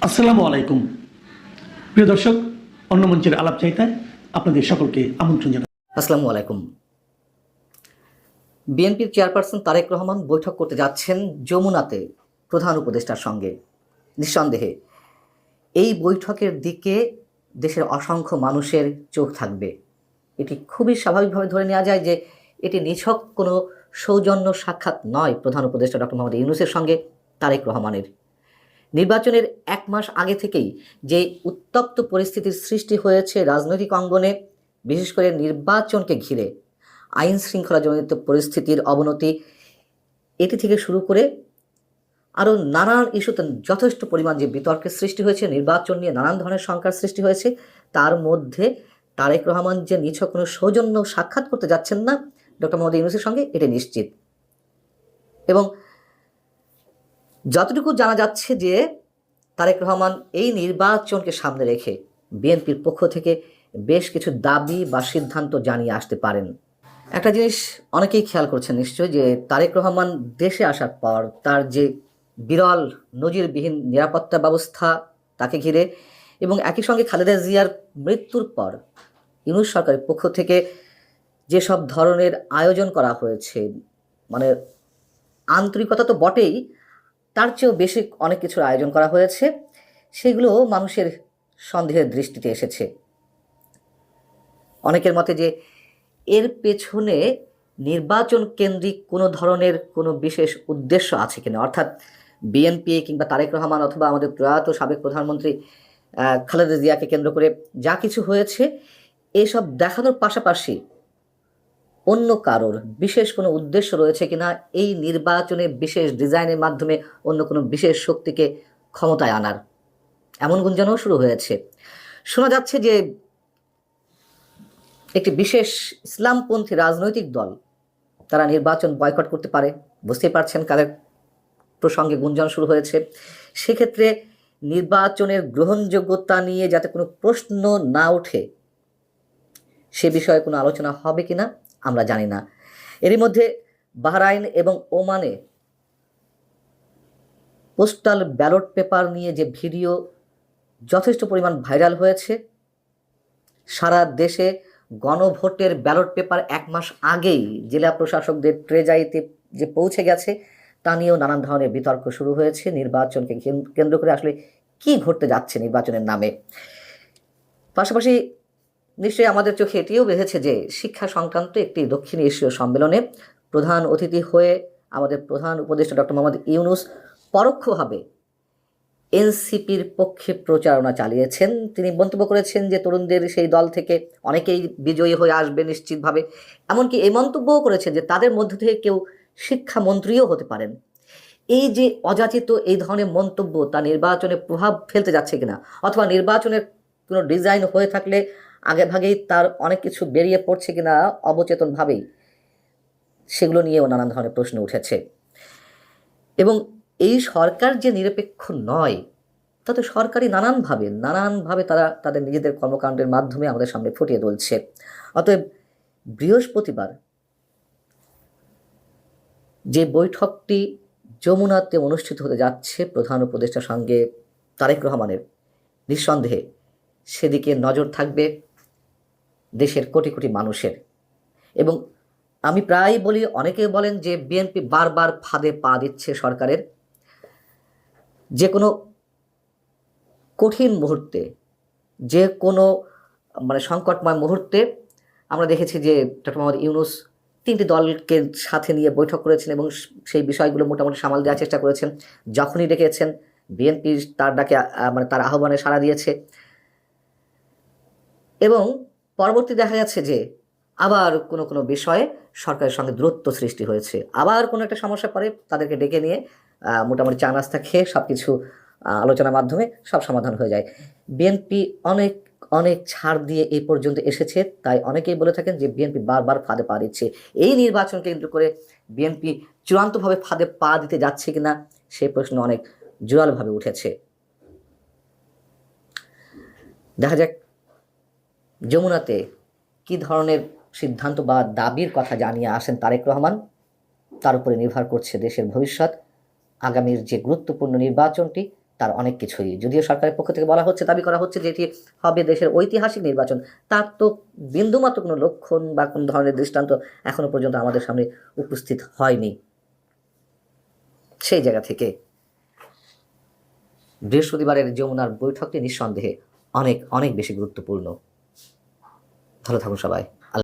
আসসালামু আলাইকুম প্রিয় দর্শক, অন্য মঞ্চের আলাপ চাইতায় আপনাদের সকলকে আমন্ত্রণ জানাই। আসসালামু আলাইকুম। বিএনপির চেয়ারপারসন তারেক রহমান বৈঠক করতে যাচ্ছেন যমুনাতে প্রধান উপদেষ্টার সঙ্গে। নিঃসন্দেহে এই বৈঠকের দিকে দেশের অসংখ্য মানুষের চোখ থাকবে। এটি খুবই স্বাভাবিকভাবে ধরে নেওয়া যায় যে এটি নিছক কোনো সৌজন্য সাক্ষাৎ নয় প্রধান উপদেষ্টা ডক্টর মোহাম্মদ ইউনূসের সঙ্গে তারেক রহমানের। নির্বাচনের 1 মাস আগে থেকেই যে উত্তপ্ত পরিস্থিতির সৃষ্টি হয়েছে রাজনৈতিক অঙ্গনে, বিশেষ করে নির্বাচনকে ঘিরে আইন শৃঙ্খলাজনিত পরিস্থিতির অবনতি, এটি থেকে শুরু করে আরও নানান ইস্যুতে যথেষ্ট পরিমাণ যে বিতর্কের সৃষ্টি হয়েছে, নির্বাচন নিয়ে নানান ধরনের শঙ্কার সৃষ্টি হয়েছে, তার মধ্যে তারেক রহমান যে নিছক কোনো সৌজন্য সাক্ষাৎ করতে যাচ্ছেন না ডক্টর মোহাম্মদ ইউনূসের সঙ্গে, এটি নিশ্চিত। এবং যতটুকু জানা যাচ্ছে যে তারেক রহমান এই নির্বাচনকে সামনে রেখে বিএনপির পক্ষ থেকে বেশ কিছু দাবি বা সিদ্ধান্ত জানিয়ে আসতে পারেন। একটা জিনিস অনেকেই খেয়াল করছেন নিশ্চয়ই, যে তারেক রহমান দেশে আসার পর তার যে বিরল নজিরবিহীন নিরাপত্তা ব্যবস্থা তাকে ঘিরে, এবং একই সঙ্গে খালেদা জিয়ার মৃত্যুর পর ইউনূস সরকারের পক্ষ থেকে যেসব ধরনের আয়োজন করা হয়েছে, মানে আন্তরিকতা তো বটেই, তার চেয়েও বেশি অনেক কিছুর আয়োজন করা হয়েছে, সেগুলো মানুষের সন্দেহের দৃষ্টিতে এসেছে। অনেকের মতে যে এর পেছনে নির্বাচন কেন্দ্রিক কোনো ধরনের কোনো বিশেষ উদ্দেশ্য আছে কিনা, অর্থাৎ বিএনপি কিংবা তারেক রহমান অথবা আমাদের প্রয়াত সাবেক প্রধানমন্ত্রী খালেদা জিয়াকে কেন্দ্র করে যা কিছু হয়েছে, এসব দেখানোর পাশাপাশি অন্য কারোর বিশেষ কোনো উদ্দেশ্য রয়েছে কিনা এই নির্বাচনে বিশেষ ডিজাইনের মাধ্যমে অন্য কোনো বিশেষ শক্তিকে ক্ষমতায় আনার, এমন গুঞ্জনও শুরু হয়েছে। শোনা যাচ্ছে যে একটি বিশেষ ইসলামপন্থী রাজনৈতিক দল তারা নির্বাচন বয়কট করতে পারে। বুঝতেই পারছেন কাদের প্রসঙ্গে গুঞ্জন শুরু হয়েছে। সেক্ষেত্রে নির্বাচনের গ্রহণযোগ্যতা নিয়ে যাতে কোনো প্রশ্ন না ওঠে, সে বিষয়ে কোনো আলোচনা হবে কিনা আমরা জানি না। এরই মধ্যে বাহরাইন এবং ওমানে পোস্টাল ব্যালট পেপার নিয়ে যে ভিডিও যথেষ্ট পরিমাণ ভাইরাল হয়েছে, সারা দেশে গণভোটের ব্যালট পেপার 1 মাস আগেই জেলা প্রশাসকদের ট্রেজারিতে যে পৌঁছে গেছে, তা নিয়েও নানান ধরনের বিতর্ক শুরু হয়েছে। নির্বাচনকে কেন্দ্র করে আসলে কি ঘটতে যাচ্ছে নির্বাচনের নামে। পাশাপাশি নিশ্চয়ই আমাদের চোখে এটিও বেঁধেছে যে শিক্ষা সংক্রান্ত একটি দক্ষিণ এশীয় সম্মেলনে প্রধান অতিথি হয়ে আমাদের প্রধান উপদেষ্টা ডক্টর মোহাম্মদ ইউনূস পরোক্ষভাবে এনসিপির পক্ষে প্রচারণা চালিয়েছেন। তিনি মন্তব্য করেছেন যে তরুণদের সেই দল থেকে অনেকেই বিজয়ী হয়ে আসবে নিশ্চিতভাবে। এমনকি এই মন্তব্যও করেছেন যে তাদের মধ্য থেকে কেউ শিক্ষামন্ত্রীও হতে পারেন। এই যে অযাচিত এই ধরনের মন্তব্য, তা নির্বাচনে প্রভাব ফেলতে যাচ্ছে কিনা, অথবা নির্বাচনের কোনো ডিজাইন হয়ে থাকলে আগেভাগেই তার অনেক কিছু বেরিয়ে পড়ছে কিনা অবচেতনভাবেই, সেগুলো নিয়েও নানান ধরনের প্রশ্ন উঠেছে। এবং এই সরকার যে নিরপেক্ষ নয়, তাতে সরকারি নানানভাবে তারা তাদের নিজেদের কর্মকাণ্ডের মাধ্যমে আমাদের সামনে ফুটিয়ে তুলছে। অতএব বৃহস্পতিবার যে বৈঠকটি যমুনাতে অনুষ্ঠিত হতে যাচ্ছে প্রধান উপদেষ্টার সঙ্গে তারেক রহমানের, নিঃসন্দেহে সেদিকে নজর থাকবে দেশের কোটি কোটি মানুষের। এবং আমি প্রায় বলি, অনেকে বলেন যে বিএনপি বারবার ফাঁদে পা দিচ্ছে সরকারের। যে কোনো কঠিন মুহূর্তে, যে কোনো সংকটময় মুহূর্তে আমরা দেখেছি যে ডক্টর মোহাম্মদ ইউনূস 3টি দলকে সাথে নিয়ে বৈঠক করেছেন এবং সেই বিষয়গুলো মোটামুটি সামাল দেওয়ার চেষ্টা করেছেন। যখনই ডেকেছেন বিএনপি তার ডাকে তার আহ্বানে সাড়া দিয়েছে, এবং পরবর্তী দেখা যাচ্ছে যে আবার কোনো কোনো বিষয়ে সরকারের সঙ্গে দূরত্ব সৃষ্টি হয়েছে। আবার কোনো একটা সমস্যা পরে তাদেরকে ডেকে নিয়ে মোটামুটি চা নাস্তা খেয়ে সব কিছু আলোচনার মাধ্যমে সব সমাধান হয়ে যায়। বিএনপি অনেক অনেক ছাড় দিয়ে এই পর্যন্ত এসেছে, তাই অনেকেই বলে থাকেন যে বিএনপি বারবার ফাঁদে পা দিচ্ছে। এই নির্বাচনকে কেন্দ্র করে বিএনপি চূড়ান্তভাবে ফাঁদে পা দিতে যাচ্ছে কিনা, সেই প্রশ্ন অনেক জোরালোভাবে উঠেছে। দেখা যাক যমুনাতে কী ধরনের সিদ্ধান্ত বা দাবির কথা জানিয়ে আসেন তারেক রহমান, তার উপরে নির্ভর করছে দেশের ভবিষ্যৎ। আগামীর যে গুরুত্বপূর্ণ নির্বাচনটি, তার অনেক কিছুই, যদিও সরকারের পক্ষ থেকে বলা হচ্ছে, দাবি করা হচ্ছে যে এটি হবে দেশের ঐতিহাসিক নির্বাচন, তার তো বিন্দুমাত্র কোনো লক্ষণ বা কোনো ধরনের দৃষ্টান্ত এখনো পর্যন্ত আমাদের সামনে উপস্থিত হয়নি। সেই জায়গা থেকে বৃহস্পতিবারের যমুনার বৈঠকটি নিঃসন্দেহে অনেক অনেক বেশি গুরুত্বপূর্ণ। ভালো থাকুন সবাই।